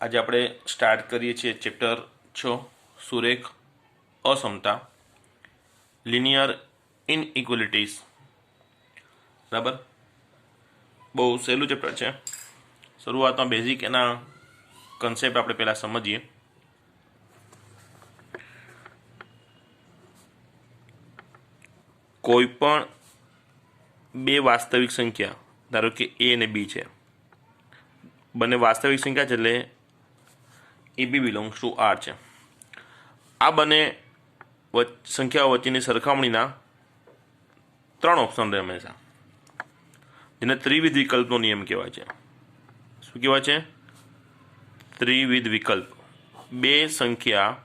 આજે આપણે સ્ટાર્ટ કરીએ છીએ ચેપ્ટર 6 સુરેખ અસમતા લિનિયર ઇનઇક્વલિટીઝ. બરાબર, બહુ સહેલું ચેપ્ટર છે. શરૂઆતમાં બેઝિક એના કન્સેપ્ટ આપણે પહેલાં સમજીએ. કોઈ પણ બે વાસ્તવિક સંખ્યા, ધારો કે a અને b છે, બંને વાસ્તવિક સંખ્યા છે એટલે એ બી બિલોંગ્સ ટુ આર છે. આ બંને સંખ્યાઓ વચ્ચેની સરખામણીના ત્રણ ઓપ્શન રહે હંમેશા, જેને ત્રિવિધ વિકલ્પનો નિયમ કહેવાય છે. શું કહેવાય છે? ત્રિવિધ વિકલ્પ. બે સંખ્યા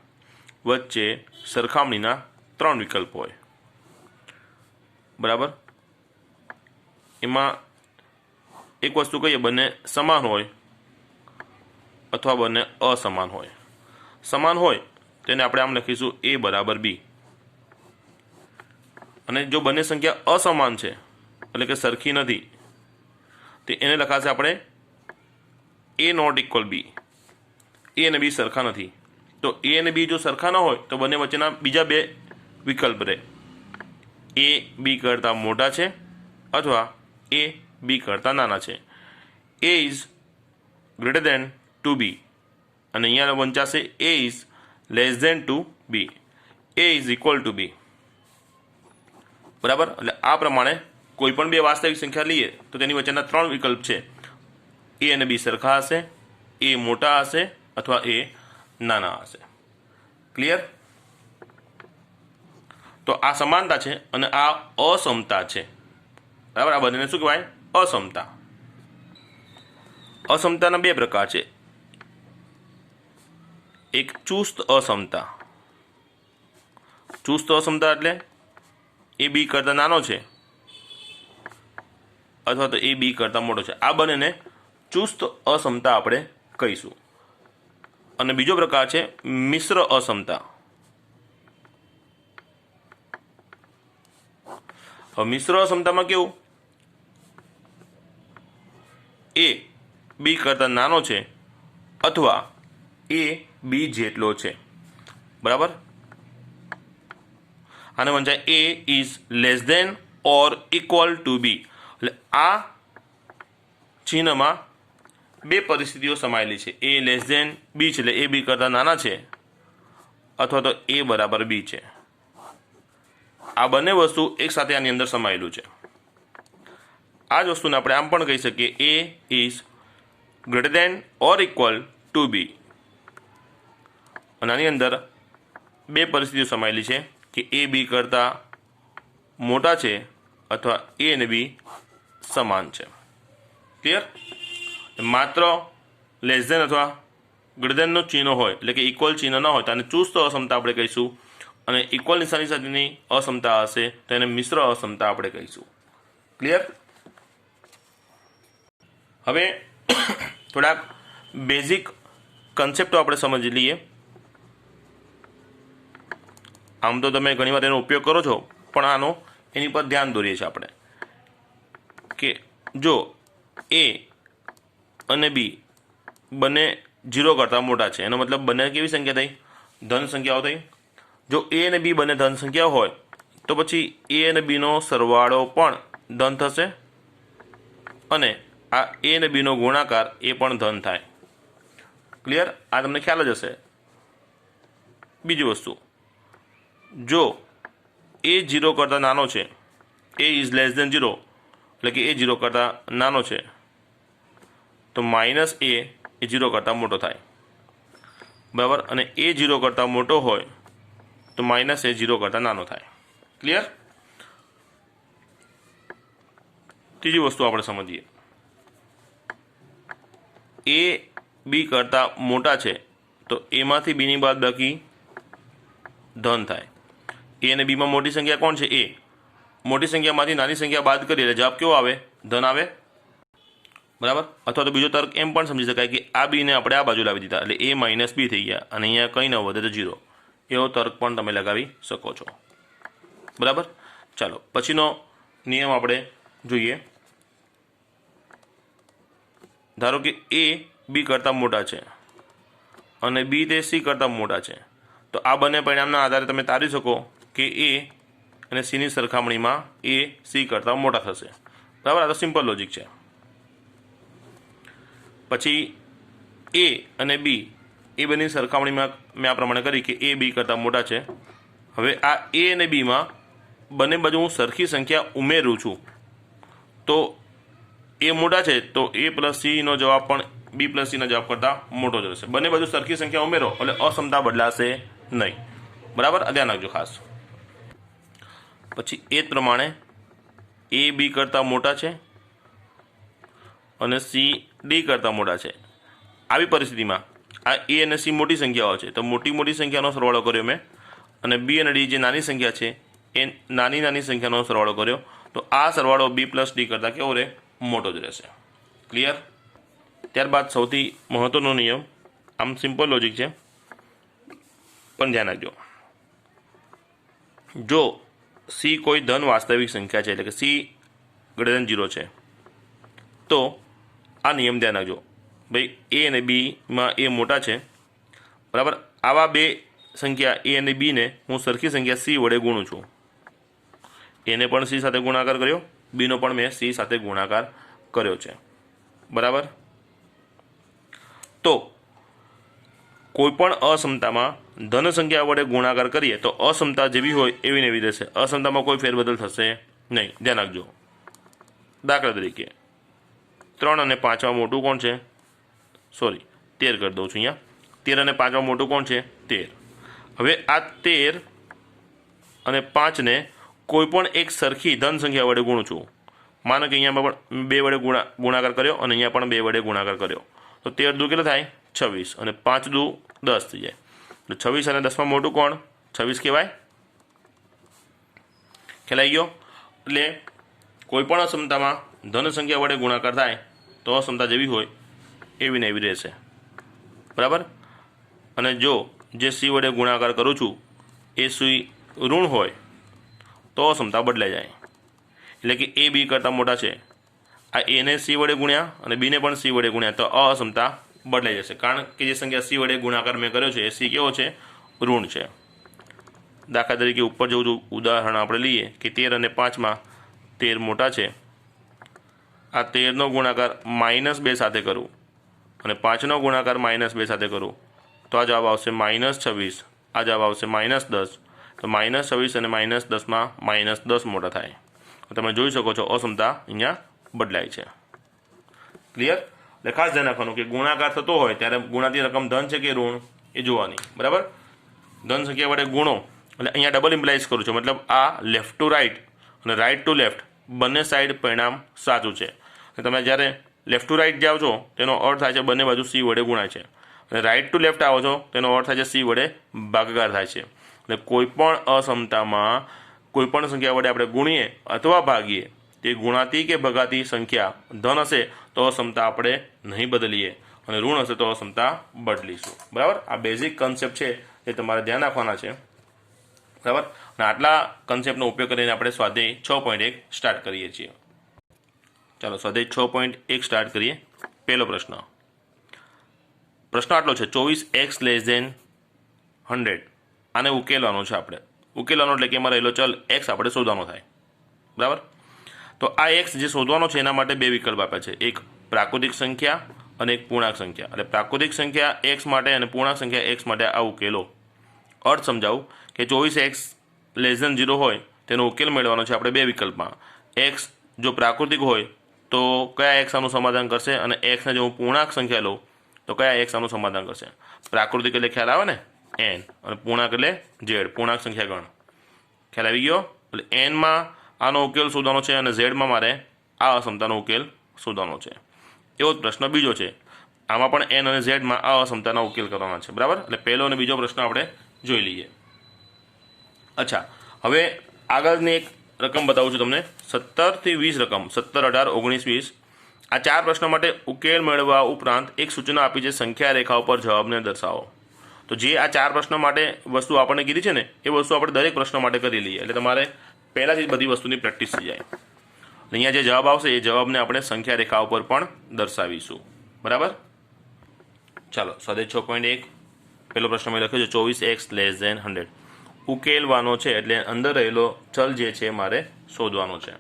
વચ્ચે સરખામણીના ત્રણ વિકલ્પ હોય. બરાબર, એમાં એક વસ્તુ કહીએ, બંને સમાન હોય અથવા બંને અસમાન હોય. સમાન હોય તેને આપણે આમ લખીશું a બરાબર b, અને જો બંને સંખ્યા અસમાન છે એટલે કે સરખી નથી તો એને લખાશે આપણે a not equal b. a અને b સરખા નથી તો a અને b જો સરખા ન હોય તો બંને વચ્ચેના બીજા બે વિકલ્પ રહે. a b કરતાં મોટા છે અથવા a b કરતાં નાના છે. a is greater than to b, અને અહીંયા વંચાશે a is less than to b. a is equal to b. બરાબર, એટલે આ પ્રમાણે કોઈ પણ બે વાસ્તવિક સંખ્યા લઈએ તો તેની વચ્ચેના ત્રણ વિકલ્પ છે. a અને b સરખા હશે, a મોટા હશે અથવા a નાના હશે. ક્લિયર? તો આ સમાનતા છે અને આ અસમતા છે. બરાબર, આ બંનેને શું કહેવાય? અસમતા. અસમતાના બે પ્રકાર છે. એક ચુસ્ત અસમતા. ચુસ્ત અસમતા એટલે એ બી કરતાં નાનો છે અથવા તો એ બી કરતાં મોટો છે. આ બંનેને ચુસ્ત અસમતા આપણે કહીશું. અને બીજો પ્રકાર છે મિશ્ર અસમતા. હવે મિશ્ર અસમતામાં કેવું? એ બી કરતાં નાનો છે અથવા એ બી જેટલો છે. બરાબર, આને વંચાય a is less than or equal to B. એટલે આ ચિહ્નમાં બે પરિસ્થિતિઓ સમાયેલી છે. a લેસ દેન બી છે એટલે એ બી કરતાં નાના છે અથવા તો a બરાબર બી છે. આ બંને વસ્તુ એક સાથે આની અંદર સમાયેલું છે. આ જ વસ્તુને આપણે આમ પણ કહી શકીએ a is greater than or equal to B. અને આની અંદર બે પરિસ્થિતિઓ સમાયેલી છે કે એ બી કરતાં મોટા છે અથવા એ અને બી સમાન છે. ક્લિયર? માત્ર લેસ દેન અથવા ગ્રેટર દેનનું ચિહ્ન હોય એટલે કે ઇક્વલ ચિહ્ન ન હોય તો આને ચુસ્ત અસમતા આપણે કહીશું, અને ઇક્વલ નિશાની સાથેની અસમતા હશે તો એને મિશ્ર અસમતા આપણે કહીશું. ક્લિયર? હવે થોડાક બેઝિક કન્સેપ્ટો આપણે સમજી લઈએ. આમ તો તમે ઘણીવાર એનો ઉપયોગ કરો છો, પણ એની પર ધ્યાન દોરીએ છીએ આપણે કે જો a અને b બંને 0 કરતાં મોટા છે, એનો મતલબ બંને કેવી સંખ્યા થઈ? ધન સંખ્યાઓ થઈ. જો a અને b બંને ધન સંખ્યા હોય તો પછી a અને b નો સરવાળો પણ ધન થશે, અને આ a અને b નો ગુણાકાર એ પણ ધન થાય. ક્લિયર? આ તમને ખ્યાલ જ હશે. બીજી વસ્તુ, જો a 0 કરતાં નાનો છે, a ઇઝ લેસ દેન 0 એટલે કે a 0 કરતાં નાનો છે, તો માઇનસ a એ 0 કરતાં મોટો થાય. બરાબર, અને a 0 કરતાં મોટો હોય તો માઇનસ એ 0 કરતાં નાનો થાય. ક્લિયર? ત્રીજી વસ્તુ આપણે સમજીએ. a બી કરતાં મોટા છે તો એમાંથી બીની બાદબાકી ધન થાય. a અને બીમાં મોટી સંખ્યા કોણ છે? a. મોટી સંખ્યામાંથી નાની સંખ્યા બાદ કરીએ એટલે જવાબ કેવો આવે? ધન આવે. બરાબર, અથવા તો બીજો તર્ક એમ પણ સમજી શકાય કે આ બીને આપણે આ બાજુ લાવી દીધા એટલે a માઇનસ બી થઈ ગયા, અને અહીંયા કંઈ ન વધે તો 0. એવો તર્ક પણ તમે લગાવી શકો છો. બરાબર, ચાલો પછીનો નિયમ આપણે જોઈએ. ધારો કે a બી કરતાં મોટા છે અને બી તે સી કરતાં મોટા છે, તો આ બંને પરિણામના આધારે તમે તારી શકો કે એ અને સીની સરખામણીમાં એ સી કરતાં મોટા થશે, બરાબર. આ તો સિમ્પલ લોજિક છે. પછી એ અને બી એ બંનેની સરખામણીમાં મેં આ પ્રમાણે કરી કે એ બી કરતાં મોટા છે. હવે આ એ અને બીમાં બંને બાજુ હું સરખી સંખ્યા ઉમેરું છું, તો એ મોટા છે તો એ પ્લસ સીનો જવાબ પણ બી પ્લસ સીના જવાબ કરતાં મોટો જ રહેશે. બંને બાજુ સરખી સંખ્યા ઉમેરો એટલે અસમતા બદલાશે નહીં, બરાબર. ધ્યાન રાખજો ખાસ. પછી એ જ પ્રમાણે એ બી કરતાં મોટા છે અને સી ડી કરતાં મોટા છે. આવી પરિસ્થિતિમાં આ એ અને સી મોટી સંખ્યાઓ છે, તો મોટી સંખ્યાનો સરવાળો કર્યો મેં, અને બી અને ડી જે નાની સંખ્યા છે એ નાની સંખ્યાનો સરવાળો કર્યો, તો આ સરવાળો બી પ્લસ ડી કરતાં કેવો રહે? મોટો જ રહેશે. ક્લિયર? ત્યારબાદ સૌથી મહત્ત્વનો નિયમ, આમ સિમ્પલ લોજિક છે પણ ધ્યાન રાખજો. જો સી કોઈ ધન વાસ્તવિક સંખ્યા છે, એટલે કે સી ગ્રેટર ધેન 0 છે, તો આ નિયમ ધ્યાન રાખજો ભાઈ, એ અને બીમાં એ મોટા છે, બરાબર. આવા બે સંખ્યા એ અને બીને હું સરખી સંખ્યા સી વડે ગુણું છું. એને પણ સી સાથે ગુણાકાર કર્યો, બીનો પણ મેં સી સાથે ગુણાકાર કર્યો છે, બરાબર. તો કોઈ પણ અસમતામાં ધન સંખ્યા વડે ગુણાકાર કરીએ તો અસમતા જેવી હોય એવી ને એવી રહેશે, અસમતામાં કોઈ ફેરબદલ થશે નહીં. ધ્યાન રાખજો. દાખલા તરીકે 3 અને 5માં મોટું કોણ છે? સોરી, 13 કરી દઉં છું અહીંયા. 13 અને 5માં મોટું કોણ છે? 13. હવે આ 13 અને 5ને કોઈ પણ એક સરખી ધન સંખ્યા વડે ગુણું છું. માનો કે અહીંયા પણ 2 વડે ગુણાકાર કર્યો અને અહીંયા પણ 2 વડે ગુણાકાર કર્યો, તો 13 દુ કેટલો થાય? 26, અને 5 દુ 10 થઈ જાય. તો 26 અને 10માં મોટું કોણ? 26 કહેવાય. ખ્યાલ આવી ગયો? એટલે કોઈ પણ અસમતામાં ધન સંખ્યા વડે ગુણાકાર થાય તો અસમતા જેવી હોય એવી ને એવી રહેશે, બરાબર. અને જો જે સી વડે ગુણાકાર કરું છું એ સી ઋણ હોય તો અસમતા બદલાઈ જાય. એટલે કે એ બી કરતાં મોટા છે, આ એને સી વડે ગુણ્યા અને બીને પણ સી વડે ગુણ્યા તો અસમતા બદલાઈ જશે, કારણ કે જે સંખ્યા સી વડે ગુણાકાર મેં કર્યો છે એ સી કેવો છે? ઋણ છે. દાખલા તરીકે ઉપર જેવું ઉદાહરણ આપણે લઈએ કે 13 અને 5માં 13 મોટા છે, આ 13નો ગુણાકાર -2 સાથે કરું અને 5નો ગુણાકાર -2 સાથે કરું તો આ જવાબ આવશે -26, આ જવાબ આવશે -10. તો -26 અને -10માં -10 મોટા થાય. તમે જોઈ શકો છો અસમતા અહીંયા બદલાય છે. ક્લિયર? એટલે ખાસ ધ્યાન રાખવાનું કે ગુણાકાર થતો હોય ત્યારે ગુણાતી રકમ ધન છે કે ઋણ એ જોવાની, બરાબર. ધન સંખ્યા વડે ગુણો એટલે અહીંયા ડબલ ઇમ્પ્લાઇઝ કરું છું, મતલબ આ લેફ્ટ ટુ રાઇટ અને રાઇટ ટુ લેફ્ટ બંને સાઈડ પરિણામ સાચું છે. અને તમે જ્યારે લેફ્ટ ટુ રાઇટ જાઓ છો તેનો અર્થ થાય છે બંને બાજુ સી વડે ગુણાય છે, અને રાઇટ ટુ લેફ્ટ આવો છો તેનો અર્થ થાય છે સી વડે ભાગાકાર થાય છે. એટલે કોઈ પણ અસમતામાં કોઈ પણ સંખ્યા વડે આપણે ગુણીએ અથવા ભાગીએ તે ગુણાતી કે ભગાતી સંખ્યા ધન હશે તો અસમતા આપણે નહીં બદલીએ, અને ઋણ હશે તો અસમતા બદલીશું, બરાબર. આ બેઝિક કન્સેપ્ટ છે એ તમારે ધ્યાન રાખવાના છે, બરાબર. અને આટલા કન્સેપ્ટનો ઉપયોગ કરીને આપણે સ્વાધ્યાય 6.1 સ્ટાર્ટ કરીએ છીએ. ચાલો સ્વાધ્યાય 6.1 સ્ટાર્ટ કરીએ. પહેલો પ્રશ્ન આટલો છે, 24x < 100. આને ઉકેલવાનો છે આપણે. ઉકેલવાનો એટલે કે એમાં રહેલો ચલ x આપણે શોધવાનો થાય, બરાબર. તો આ x જે શોધવાનો છે એના માટે બે વિકલ્પ આપ્યા છે, એક પ્રાકૃતિક સંખ્યા અને એક પૂર્ણાંક સંખ્યા. એટલે પ્રાકૃતિક સંખ્યા x માટે અને પૂર્ણાંક સંખ્યા x માટે આ ઉકેલો. અર્થ સમજાવું કે 24x < 0 હોય તેનો ઉકેલ મેળવવાનો છે આપણે બે વિકલ્પમાં. x જો પ્રાકૃતિક હોય તો કયા x આનું સમાધાન કરશે, અને xને જો હું પૂર્ણાંક સંખ્યા લઉં તો કયા x આનું સમાધાન કરશે. પ્રાકૃતિક એટલે ખ્યાલ આવે ને, n, અને પૂર્ણાંક એટલે z, પૂર્ણાંક સંખ્યા ગણ. ખ્યાલ આવી ગયો? એટલે n-માં આનો ઉકેલ શોધવાનો છે અને z-માં મારે આ અસમતાનો ઉકેલ શોધવાનો છે. એવો જ પ્રશ્ન બીજો છે, આમાં પણ n અને z-માં આ અસમતાનો ઉકેલ કરવાના છે, બરાબર. એટલે પહેલો અને બીજો પ્રશ્ન આપણે જોઈ લઈએ. અચ્છા, હવે આગળની એક રકમ બતાવું છું તમને, 17 થી 20 રકમ, 17, 18, 19, 20. આ ચાર પ્રશ્નો માટે ઉકેલ મેળવવા ઉપરાંત એક સૂચના આપી છે, સંખ્યા રેખા ઉપર જવાબને દર્શાવો. તો જે આ ચાર પ્રશ્નો માટે વસ્તુ આપણને કીધી છે ને એ વસ્તુ આપણે દરેક પ્રશ્ન માટે કરી લઈએ, એટલે તમારે પહેલાંથી જ બધી વસ્તુની પ્રેક્ટિસ થઈ જાય. અહીંયા જે જવાબ આવશે એ જવાબને આપણે સંખ્યા રેખા ઉપર પણ દર્શાવીશું, બરાબર. ચાલો સ્વાધ્યાય 6.1 પહેલો પ્રશ્ન મેં લખ્યો છે 24x લેસ ધેન 100. ઉકેલવાનો છે એટલે અંદર રહેલો ચલ જે છે મારે શોધવાનો છે.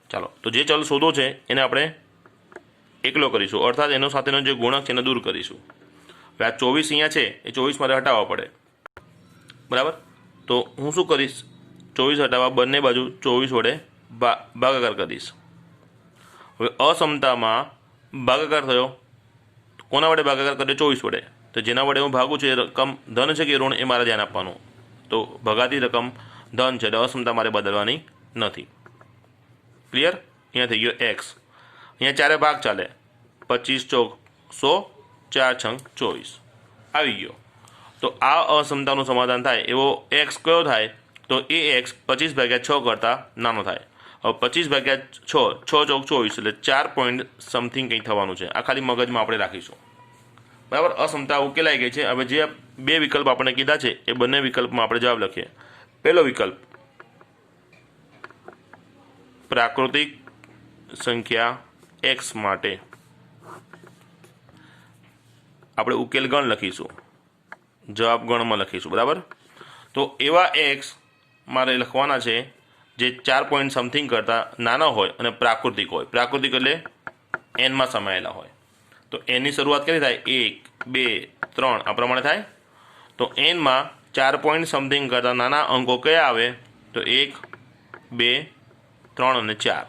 ચાલો, તો જે ચલ શોધો છે એને આપણે એકલો કરીશું, અર્થાત એનો સાથેનો જે ગુણક છે એને દૂર કરીશું. હવે આ 24 અહીંયા છે એ 24 મારે હટાવવા પડે, બરાબર. તો હું શું કરીશ, 24 હટાવવા બંને બાજુ 24 વડે ભાગાકાર કરીશ. હવે અસમતામાં ભાગાકાર થયો, કોના વડે ભાગાકાર કર્યો? 24 વડે. તો જેના વડે હું ભાગું છું એ રકમ ધન છે કે ઋણ એ મારે ધ્યાન આપવાનું. તો ભગાતી રકમ ધન છે એટલે અસમતા મારે બદલવાની નથી. ક્લિયર? અહીંયા થઈ ગયો એક્સ. અહીંયા ચારે ભાગ ચાલે, 25 ચોક 100, 4 છંગ 24 આવી ગયો. તો આ અસમતાનું સમાધાન થાય એવો એક્સ કયો થાય? તો એ એક્સ 25/6 કરતાં નાનો થાય. હવે 25/6, 6 ચોક 24 એટલે 4 પોઈન્ટ સમથિંગ કંઈક થવાનું છે. આ ખાલી મગજમાં આપણે રાખીશું, બરાબર. અસમતા ઉકેલાઈ ગઈ છે. હવે જે બે વિકલ્પ આપણે કીધા છે એ બંને વિકલ્પમાં આપણે જવાબ લખીએ. પહેલો વિકલ્પ પ્રાકૃતિક સંખ્યા એક્સ માટે આપણે ઉકેલ ગણ લખીશું, જવાબ ગણમાં લખીશું, બરાબર. તો એવા એક્સ મારે લખવાના છે જે 4 પોઈન્ટ સમથિંગ કરતાં નાના હોય અને પ્રાકૃતિક હોય. પ્રાકૃતિક એટલે એનમાં સમાયેલા હોય. તો એની શરૂઆત કરી થાય 1, 2, 3 આ પ્રમાણે થાય. તો એનમાં 4 પોઈન્ટ સમથિંગ કરતાં નાના અંકો કયા આવે? તો 1, 2, 3 અને 4.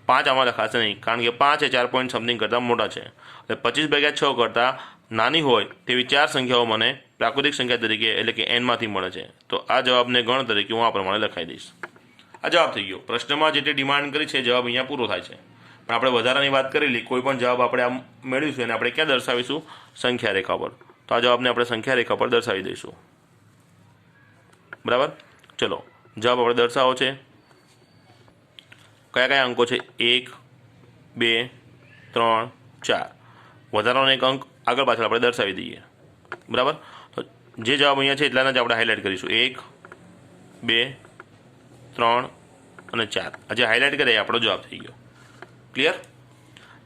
5 આમાં લખાશે નહીં, કારણ કે 5 એ 4 પોઈન્ટ સમથિંગ કરતાં મોટા છે. એટલે 25/6 કરતાં નાની હોય તેવી 4 સંખ્યાઓ મને પ્રાકૃતિક સંખ્યા તરીકે એટલે કે એનમાંથી મળે છે. તો આ જવાબને ગણ તરીકે હું આ પ્રમાણે લખાઈ દઈશ. આ જવાબ થઈ ગયો. પ્રશ્નમાં જે ડિમાન્ડ કરી છે જવાબ અહીંયા પૂરો થાય છે. પણ આપણે વધારાની વાત કરેલી, કોઈ પણ જવાબ આપણે આમ મેળવીશું અને આપણે ક્યાં દર્શાવીશું? સંખ્યા રેખા પર. તો આ જવાબને આપણે સંખ્યા રેખા પર દર્શાવી દઈશું, બરાબર. ચલો, જવાબ આપણે દર્શાવો છે. કયા કયા અંકો છે? 1, 2, 3, 4. વધારાનો એક અંક આગળ પાછળ આપણે દર્શાવી દઈએ, બરાબર. તો જે જવાબ અહીંયા છે એટલાના જ આપણે હાઇલાઇટ કરીશું. 1, 2, 3 અને 4. આ જે હાઇલાઇટ કરે એ આપણો જવાબ થઈ ગયો. ક્લિયર?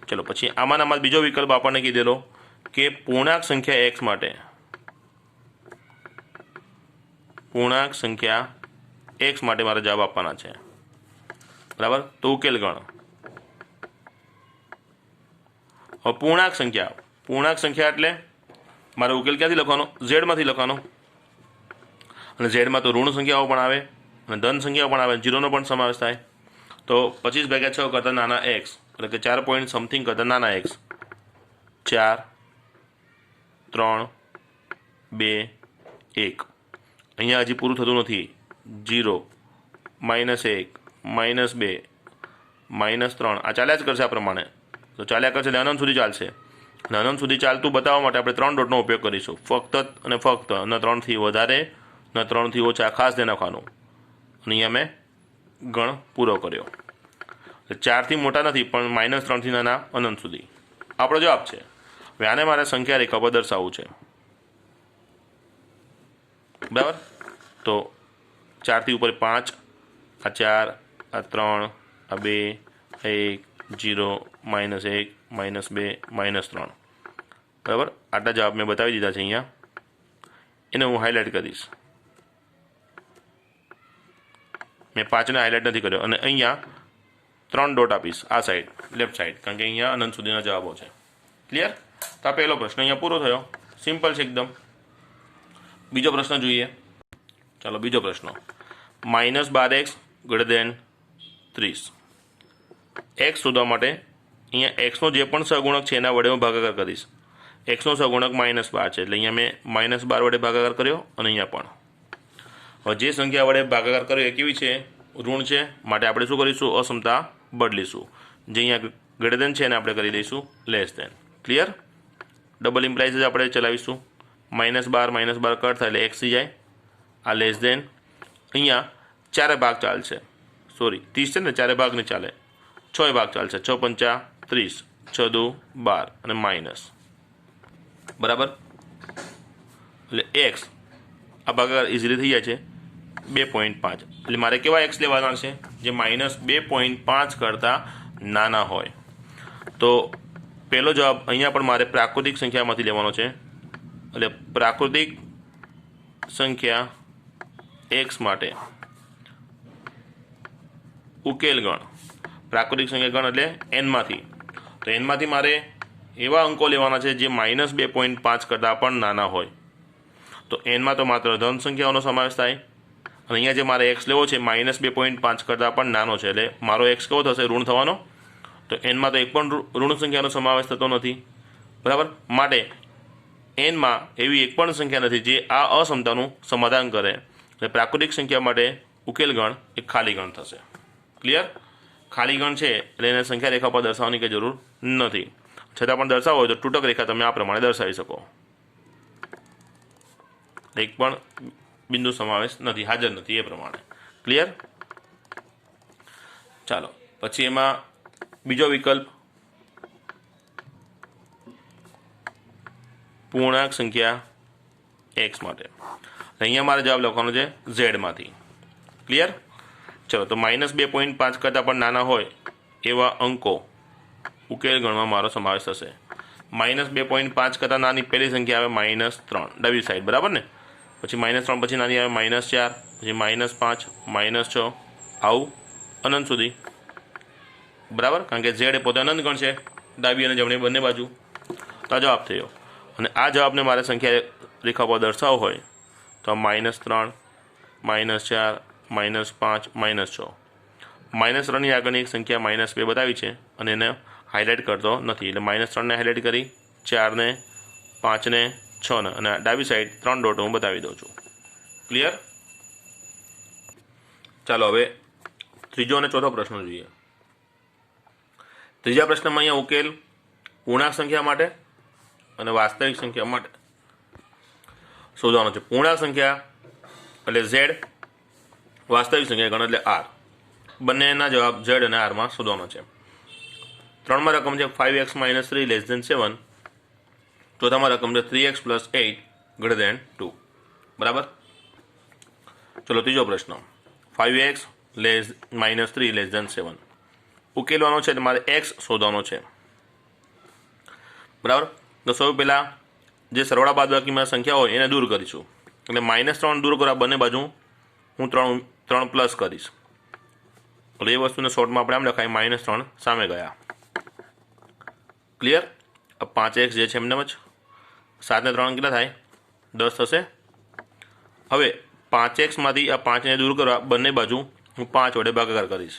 ચલો, પછી આમાં બીજો વિકલ્પ આપણને કીધેલો કે પૂર્ણાંક સંખ્યા એક્સ માટે, પૂર્ણાંક સંખ્યા એક્સ માટે મારે જવાબ આપવાના છે, બરાબર. તો ઉકેલ ગણ. હવે પૂર્ણાંક સંખ્યા એટલે મારે ઉકેલ ક્યાંથી લખવાનો? ઝેડમાંથી લખવાનો. અને ઝેડમાં તો ઋણ સંખ્યાઓ પણ આવે અને ધન સંખ્યાઓ પણ આવે, જીરોનો પણ સમાવેશ થાય. તો 25/6 કરતાં નાના એક્સ એટલે કે 4 પોઈન્ટ સમથિંગ કરતાં નાના એક્સ, 4, 3, 2, 1. અહીંયા હજી પૂરું થતું નથી. 0, -1, -2, -3 આ ચાલ્યા જ કરશે આ પ્રમાણે. તો ચાલ્યા કરશે એટલે અનંત સુધી ચાલશે. અને અનંત સુધી ચાલતું બતાવવા માટે આપણે 3 ડોટનો ઉપયોગ કરીશું. ફક્ત અને ફક્ત, ન 3થી વધારે ન 3થી ઓછા, ખાસ ધ્યાન રાખવાનું. અને અહીંયા મેં ગણ પૂરો કર્યો. 4થી મોટા નથી પણ -3થી નાના અનંત સુધી આપણો જવાબ છે. હવે આને મારે સંખ્યા રેખા પર દર્શાવવું છે, બરાબર. તો 4થી ઉપર 5, આ 4, આ 3, આ 2, 1, 0, -1, -2, -3, બરાબર. આટલા જવાબ મેં બતાવી દીધા છે અહીંયા. એને હું હાઇલાઇટ કરીશ. મેં 5ને હાઇલાઇટ નથી કર્યો. અને અહીંયા 3 ડોટ આપીશ આ સાઈડ, લેફ્ટ સાઈડ, કારણ કે અહીંયા અનંત સુધીના જવાબો છે. ક્લિયર? તો આ પહેલો પ્રશ્ન અહીંયા પૂરો થયો. સિમ્પલ છે એકદમ. બીજો પ્રશ્ન જોઈએ. ચાલો, બીજો પ્રશ્ન. -12x > 30. એક્સ શોધવા માટે અહીંયા એક્સનો જે પણ સહગુણક છે એના વડે હું ભાગાકાર કરીશ. એક્સનો સહગુણક -12 છે એટલે અહીંયા મેં -12 વડે ભાગાકાર કર્યો. અને અહીંયા પણ હવે જે સંખ્યા વડે ભાગાકાર કર્યો એ કેવી છે? ઋણ છે. માટે આપણે શું કરીશું? અસમતા બદલીશું. જે અહીંયા ગ્રેટર છે એને આપણે કરી દઈશું less than. Clear? Double implies જ આપણે ચલાવીશું. -12 કટ થાય એટલે એક્સ થઈ જાય. આ લેસ ધેન. અહીંયા ચારે ભાગ ચાલશે, સોરી 30 છે ને, ચારે ભાગ નહીં ચાલે, 6 ભાગ ચાલશે. 6 પંચા 30, 6 દુ 12 અને માઇનસ, બરાબર. એટલે એક્સ આ ભાગાકાર ઇઝીલી થઈ જાય છે 2.5. એટલે મારે કેવા એક્સ લેવાના છે? જે -2.5 કરતાં નાના હોય. તો પહેલો જવાબ અહીંયા પણ મારે પ્રાકૃતિક સંખ્યામાંથી લેવાનો છે. એટલે પ્રાકૃતિક સંખ્યા x માટે ઉકેલ ગણ, પ્રાકૃતિક સંખ્યા ગણ એટલે n માંથી, તો n માંથી મારે એવા અંકો લેવાના છે જે -2.5 કરતાં પણ નાના હોય, તો n માં તો માત્ર ધન સંખ્યાઓનો સમાવેશ થાય, અને અહીંયા જે મારે x લેવો છે -2.5 કરતાં પણ નાનો છે, એટલે મારો x કેવો થશે? ઋણ થવાનો, તો n માં તો એક પણ ઋણ સંખ્યાનો સમાવેશ થતો નથી, બરાબર, માટે n માં એવી એક પણ સંખ્યા નથી જે આ અસમતાનું સમાધાન કરે, એટલે પ્રાકૃતિક સંખ્યા માટે ઉકેલ ગણ એ ખાલી ગણ થશે. ક્લિયર? ખાલી ગણ છે એટલે એને સંખ્યા રેખા પર દર્શાવવાની કંઈ જરૂર નથી, છતાં પણ દર્શાવવો હોય તો તૂટક રેખા તમે આ પ્રમાણે દર્શાવી શકો. એક પણ બિંદુ સમાવેશ નથી, હાજર નથી, એ પ્રમાણે. ક્લિયર? ચાલો પછી એમાં બીજો વિકલ્પ પૂર્ણાંક સંખ્યા x માટે, અહીંયા મારે જવાબ લખવાનો છે z માંથી. ક્લિયર? ચલો, તો -2.5 કરતાં પણ નાના હોય એવા અંકો ઉકેલ ગણમાં મારો સમાવેશ થશે. -2.5 કરતાં નાની પહેલી સંખ્યા આવે -3 ડાબી સાઈડ, બરાબર ને? પછી -3 પછી નાની આવે -4, પછી -5, -6, આવું અનંત સુધી, બરાબર, કારણ કે z એ પોતે અનંત ગણ છે, ડાબી અને જમણી બંને બાજુ. તો આ જવાબ થયો, અને આ જવાબને મારે સંખ્યા રેખા પર દર્શાવવો હોય તો -3, -4, -5, -6. -3ની આગળની એક સંખ્યા -2 બતાવી છે અને એને હાઇલાઇટ કરતો નથી, એટલે -3ને હાઇલાઇટ કરી, 4ને, 5ને, 6ને, અને ડાબી સાઈડ 3 ડોટ હું બતાવી દઉં છું. ક્લિયર? ચાલો હવે ત્રીજો અને ચોથો પ્રશ્ન જોઈએ. ત્રીજા પ્રશ્નમાં અહીંયા ઉકેલ પૂર્ણાંક સંખ્યા માટે અને વાસ્તવિક સંખ્યા માટે શોધવાનો છે. પૂર્ણાંક સંખ્યા એટલે z, વાસ્તવિક સંખ્યા ગણ એટલે r. બંનેના જવાબ z અને r માં શોધવાનો છે. 3માં રકમ છે 5x - 3 <7. ચોથામાં રકમ છે 3x + 8 > 2. બરાબર? ચલો ત્રીજો પ્રશ્ન, 5x - 3 < 7. ઉકેલવાનો છે એટલે મારે x શોધવાનો છે, બરાબર. તો સૌ પહેલાં જે સરવાળા બાદબાકીમાં સંખ્યા હોય એને દૂર કરીશું, એટલે -3 દૂર કરવા બંને બાજુ હું 3 પ્લસ કરીશ, એટલે એ વસ્તુને શોર્ટમાં આપણે આમ લખાય -3 સામે ગયા. ક્લિયર? 5x જે છે એમને જ 7 ને 3 કેટલા થાય? 10 થશે. હવે 5x માંથી આ 5ને દૂર કરવા બંને બાજુ હું 5 વડે ભાગાકાર કરીશ.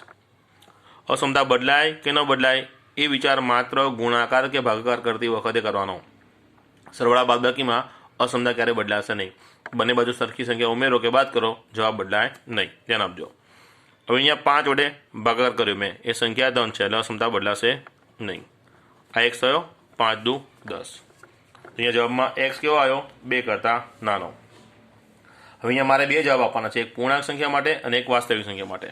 અસમતા બદલાય કે ન બદલાય એ વિચાર માત્ર ગુણાકાર કે ભાગાકાર કરતી વખતે કરવાનો. સરવાળા બાદબાકીમાં અસમતા ક્યારે બદલાશે નહીં. બંને બાજુ સરખી સંખ્યા ઉમેરો કે બાદ કરો, જવાબ બદલાય નહીં, ધ્યાન આપજો. હવે અહીંયા 5 વડે ભાગાકાર કર્યો મેં, એ સંખ્યા ધન છે એટલે અસમતા બદલાશે નહીં. આ x થયો, 5 દુ 10. અહીંયા જવાબમાં x કેવો આવ્યો? 2 કરતાં નાનો. હવે અહીંયા મારે બે જવાબ આપવાના છે, એક પૂર્ણાંક સંખ્યા માટે અને એક વાસ્તવિક સંખ્યા માટે.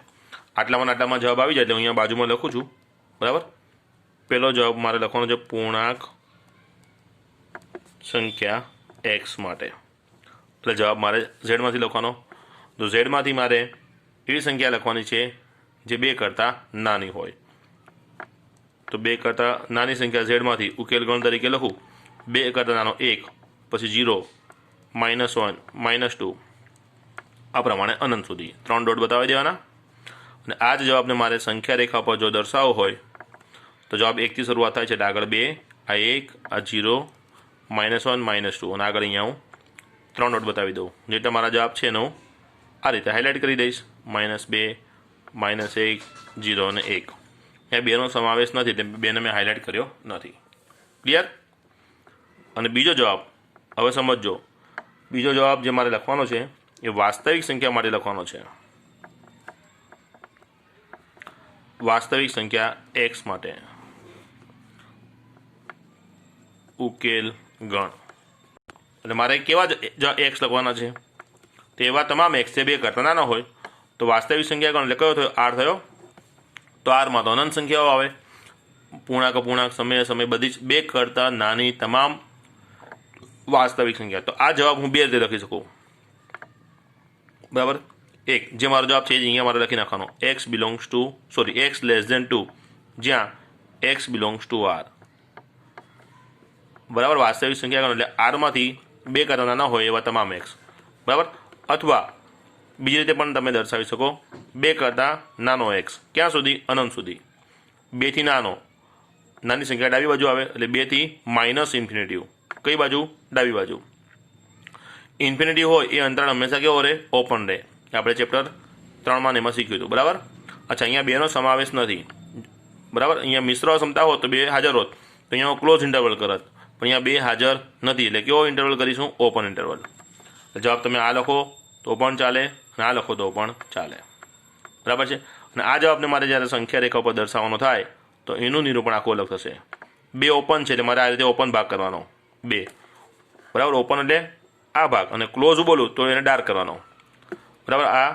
આટલામાં જવાબ આવી જાય એટલે અહીંયા બાજુમાં લખું છું, બરાબર. પહેલો જવાબ મારે લખવાનો છે પૂર્ણાંક સંખ્યા x માટે, એટલે જવાબ મારે z માંથી લખવાનો. તો z માંથી મારે એવી સંખ્યા લખવાની છે જે 2 કરતાં નાની હોય. તો 2 કરતાં નાની સંખ્યા z માંથી ઉકેલ ગણ તરીકે લખું. 2 કરતાં નાનો 1, પછી 0, -1, -2, આ પ્રમાણે અનંત સુધી 3 ડોટ બતાવી દેવાના. અને આ જ જવાબને મારે સંખ્યા રેખા પર જો દર્શાવવો હોય તો જવાબ 1થી શરૂઆત થાય છે, એટલે આગળ 2, આ 1, આ 0, -1, -2, અને આગળ અહીંયા હું 3 ડોટ બતાવી દઉં. જેટલા મારા જવાબ છે એનો આ રીતે હાઇલાઇટ કરી દઈશ, -2, -1, 0 અને 1. એ બેનો સમાવેશ નથી એટલે બેને મેં હાઇલાઇટ કર્યો નથી. ક્લિયર? અને બીજો જવાબ હવે સમજો. બીજો જવાબ જે મારે લખવાનો છે એ વાસ્તવિક સંખ્યા માટે લખવાનો છે. વાસ્તવિક સંખ્યા x માટે ઉકેલ ગણ, એટલે મારે કેવા x લખવાના છે? તો એવા તમામ x જે 2 કરતાં નાના હોય. તો વાસ્તવિક સંખ્યા ગણ એટલે કયો થયો? r થયો. તો rમાં તો અનંત સંખ્યાઓ આવે, પૂર્ણાંક સમય બધી જ 2 કરતાં નાની તમામ વાસ્તવિક સંખ્યા. તો આ જવાબ હું 2 રીતે લખી શકું, બરાબર. એક જે મારો જવાબ છે અહીંયા મારે લખી નાખવાનો, x < 2, જ્યાં x belongs to r. બરાબર. વાસ્તવિક સંખ્યા ગણ એટલે r માંથી 2 કરતાં નાના હોય એવા તમામ x, બરાબર. અથવા બીજી રીતે પણ તમે દર્શાવી શકો, 2 કરતાં નાનો x ક્યાં સુધી? અનંત સુધી. 2 થી નાની સંખ્યા ડાબી બાજુ આવે એટલે 2 થી માઇનસ ઇન્ફિનિટી. કઈ બાજુ? ડાબી બાજુ. ઇન્ફિનિટી હોય એ અંતરાળ હંમેશા કેવો રહે? ઓપન રહે. આપણે ચેપ્ટર 3માં એમાં શીખ્યું હતું, બરાબર. અચ્છા, અહીંયા 2નો સમાવેશ નથી, બરાબર. અહીંયા મિશ્ર અસમતા હોત તો 2 હાજર હોત તો અહીંયા હું ક્લોઝ ઇન્ટરવલ કરત, પણ અહીંયા 2 હાજર નથી એટલે કેવો ઇન્ટરવલ કરીશું? Open interval. જવાબ તમે આ લખો તો પણ ચાલે અને આ લખો તો પણ ચાલે, બરાબર છે. અને આ જવાબને મારે જ્યારે સંખ્યા રેખા પર દર્શાવવાનો થાય તો એનું નિરૂપણ આખું અલગ થશે. 2 ઓપન છે એટલે મારે આ રીતે ઓપન ભાગ કરવાનો, 2, બરાબર. ઓપન એટલે આ ભાગ, અને ક્લોઝ બોલું તો એને ડાર્ક કરવાનો, બરાબર. આ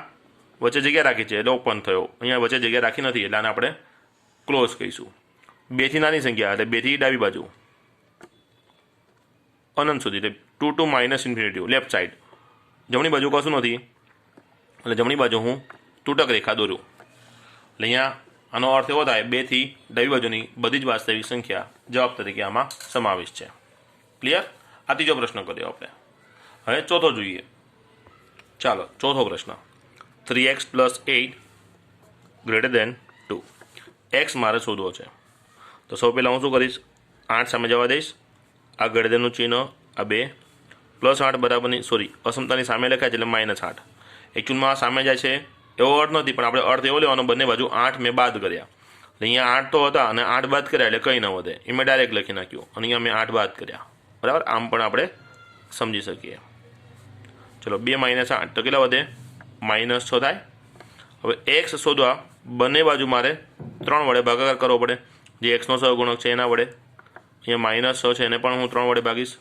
વચ્ચે જગ્યા રાખી છે એટલે ઓપન થયો, અહીંયા વચ્ચે જગ્યા રાખી નથી એટલે આને આપણે ક્લોઝ કહીશું. 2 થી નાની સંખ્યા એટલે 2 થી ડાબી બાજુ અનંત સુધી, એટલે 2 to minus infinity left side. જમણી બાજુ કશું નથી એટલે જમણી બાજુ હું તૂટક રેખા દોરું. એટલે અહીંયા આનો અર્થ એવો થાય 2 થી ડાબી બાજુની બધી જ વાસ્તવિક સંખ્યા જવાબ તરીકે આમાં સમાવેશ છે. ક્લિયર? આ ત્રીજો પ્રશ્ન કર્યો આપણે. હવે ચોથો જોઈએ. ચાલો, ચોથો પ્રશ્ન. 3x + 8 > 2. x મારે શોધવો છે. તો સૌ પહેલાં હું શું કરીશ? 8 સામે જવા દઈશ, આ ગણતરીનું ચિહ્ન, આ 2 +8 બરાબરની અસમતાની સામે લખાય છે એટલે -8. એકચ્યુઅલમાં સામે જાય છે એવો અર્થ નથી, પણ આપણે અર્થ એવો લેવાનો બંને બાજુ 8 મેં બાદ કર્યા. એટલે અહીંયા 8 તો હતા અને 8 બાદ કર્યા એટલે કંઈ ન વધે, એ મેં ડાયરેક્ટ લખી નાખ્યું અને અહીંયા મેં 8 બાદ કર્યા, બરાબર. આમ પણ આપણે સમજી શકીએ. ચલો, 2 - 8 તો કેટલા વધે? -6 થાય. હવે x શોધવા બંને બાજુ મારે 3 વડે ભાગાકાર કરવો પડે, જે xનો સહગુણક છે એના વડે. અહીંયા -6 છે એને પણ હું 3 વડે ભાગીશ.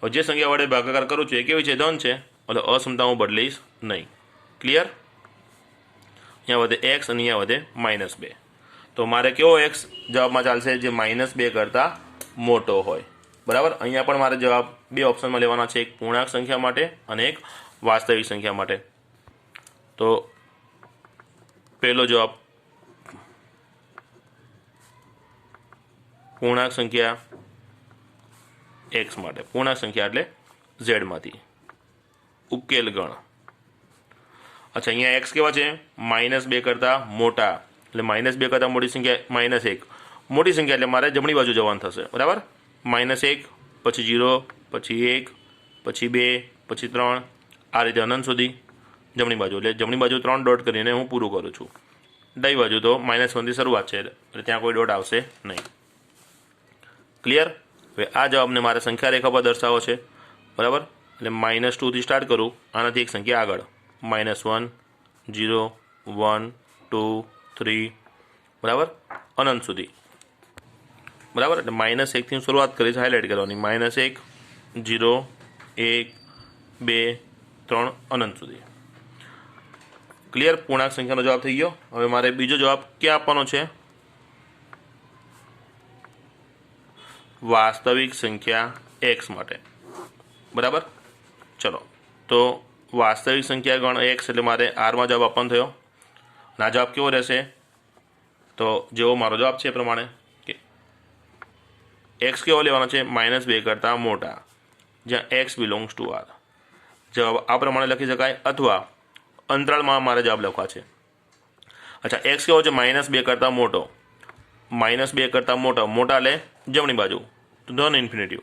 હવે જે સંખ્યા વડે ભાગાકાર કરું છું એ કેવી છે? ધન છે, એટલે અસમતા હું બદલીશ નહીં. ક્લિયર? અહીંયા વધે x અને અહીંયા વધે -2. તો મારે કેવો x જવાબમાં ચાલશે? જે -2 કરતાં મોટો હોય, બરાબર. અહીંયા પણ મારે જવાબ 2 ઓપ્શનમાં લેવાના છે, એક પૂર્ણાંક સંખ્યા માટે અને એક વાસ્તવિક સંખ્યા માટે. તો પહેલો જવાબ પૂર્ણાંક સંખ્યા x માટે, પૂર્ણાંક સંખ્યા એટલે z માંથી. ઉકેલ ગણ. અચ્છા, અહીંયા x કેવા છે? -2 કરતાં મોટા, એટલે -2 કરતાં મોટી સંખ્યા -1. મોટી સંખ્યા એટલે મારે જમણી બાજુ જવાનું થશે, બરાબર. -1 પછી 0 પછી 1 પછી 2 પછી 3, આ રીતે અનંત સુધી જમણી બાજુ. એટલે જમણી બાજુ 3 ડોટ કરીને હું પૂરું કરું છું. ડાબી બાજુ તો -1 થી શરૂઆત છે એટલે ત્યાં કોઈ ડોટ આવશે નહીં. ક્લિયર? હવે આ જવાબને મારે સંખ્યા રેખા પર દર્શાવવો છે, બરાબર. એટલે -2 થી સ્ટાર્ટ કરું, આનાથી એક સંખ્યા આગળ, -1 0 1 2 3, બરાબર, અનંત સુધી, બરાબર. એટલે -1 થી શરૂઆત કરીશ, હાઇલાઇટ કરવાની. -1 0 1 2 3 અનંત સુધી. ક્લિયર? પૂર્ણાંક સંખ્યાનો જવાબ થઈ ગયો. હવે મારે બીજો જવાબ ક્યાં આપવાનો છે? વાસ્તવિક સંખ્યા x માટે, બરાબર. ચલો, તો વાસ્તવિક સંખ્યા ગણ x એટલે મારે r માં જવાબ આપવાનો થયો. અને આ જવાબ કેવો રહેશે? તો જેવો મારો જવાબ છે એ પ્રમાણે કે x કેવો લેવાનો છે? -2 કરતાં મોટા, જ્યાં x બિલોંગ્સ ટુ r. જવાબ આ પ્રમાણે લખી શકાય, અથવા અંતરાળમાં મારે જવાબ લખવા છે. અચ્છા, x કેવો છે? -2 કરતાં મોટો, -2 કરતાં મોટો, મોટા એટલે જમણી બાજુ તો ધન ઇન્ફિનિટી.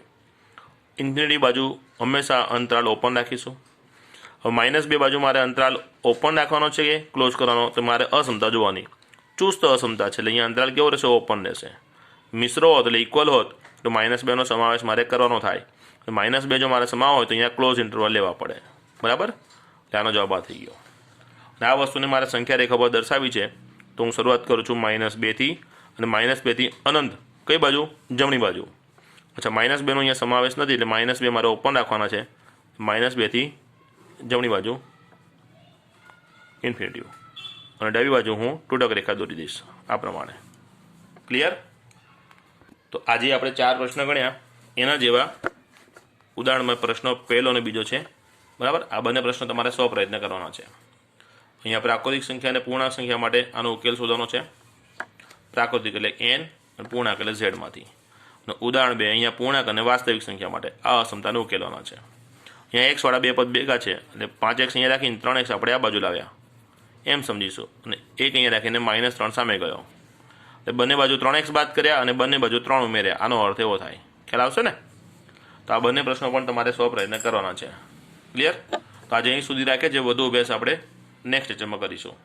ઇન્ફિનિટી બાજુ હંમેશા અંતરાલ ઓપન રાખીશું. હવે -2 બાજુ મારે અંતરાલ ઓપન રાખવાનો છે કે ક્લોઝ કરવાનો? તો મારે અસમતા જોવાની. ચુસ્ત અસમતા છે એટલે અહીંયા અંતરાલ કેવો રહેશે? ઓપન રહેશે. મિશ્ર હોત એટલે ઇક્વલ હોત તો -2નો સમાવેશ મારે કરવાનો થાય. -2 જો મારે સમાવો હોય તો અહીંયા ક્લોઝ ઇન્ટરવલ લેવા પડે, બરાબર. આનો જવાબ આ થઈ ગયો. અને આ વસ્તુને મારે સંખ્યા રેખા પર દર્શાવી છે તો હું શરૂઆત કરું છું -2 થી, અને -2 થી અનંત કઈ બાજુ? જમણી બાજુ. અચ્છા, -2નો અહીંયા સમાવેશ નથી એટલે -2 મારે ઓપન રાખવાના છે. -2 થી જમણી બાજુ ઇન્ફિનિટી, અને ડાબી બાજુ હું તૂટક રેખા દોરી દઈશ આ પ્રમાણે. ક્લિયર? તો આજે આપણે 4 પ્રશ્ન ગણ્યા, એના જેવા ઉદાહરણમાં પ્રશ્ન પહેલો અને બીજો છે, બરાબર. આ બંને પ્રશ્નો તમારે 100 પ્રયત્ન કરવાના છે. અહીંયા પ્રાકૃતિક સંખ્યા અને પૂર્ણાંક સંખ્યા માટે આનો ઉકેલ શોધવાનો છે. પ્રાકૃતિક એટલે n અને પૂર્ણાંક એટલે z માંથી. અને ઉદાહરણ 2 અહીંયા પૂર્ણાંક અને વાસ્તવિક સંખ્યા માટે આ અસમતાને ઉકેલવાના છે. અહીંયા એક્સવાળા બે પદ ભેગા છે એટલે 5x અહીંયા રાખીને 3x આપણે આ બાજુ લાવ્યા એમ સમજીશું, અને 1 અહીંયા રાખીને -3 સામે ગયો એટલે બંને બાજુ 3x બાદ કર્યા અને બંને બાજુ 3 ઉમેર્યા, આનો અર્થ એવો થાય. ખ્યાલ આવશે ને? તો આ બંને પ્રશ્નો પણ તમારે સ્વપ્રયત્ન કરવાના છે. ક્લિયર? તો આજે અહીં સુધી રાખે, જે વધુ અભ્યાસ આપણે નેક્સ્ટ લેક્ચરમાં કરીશું.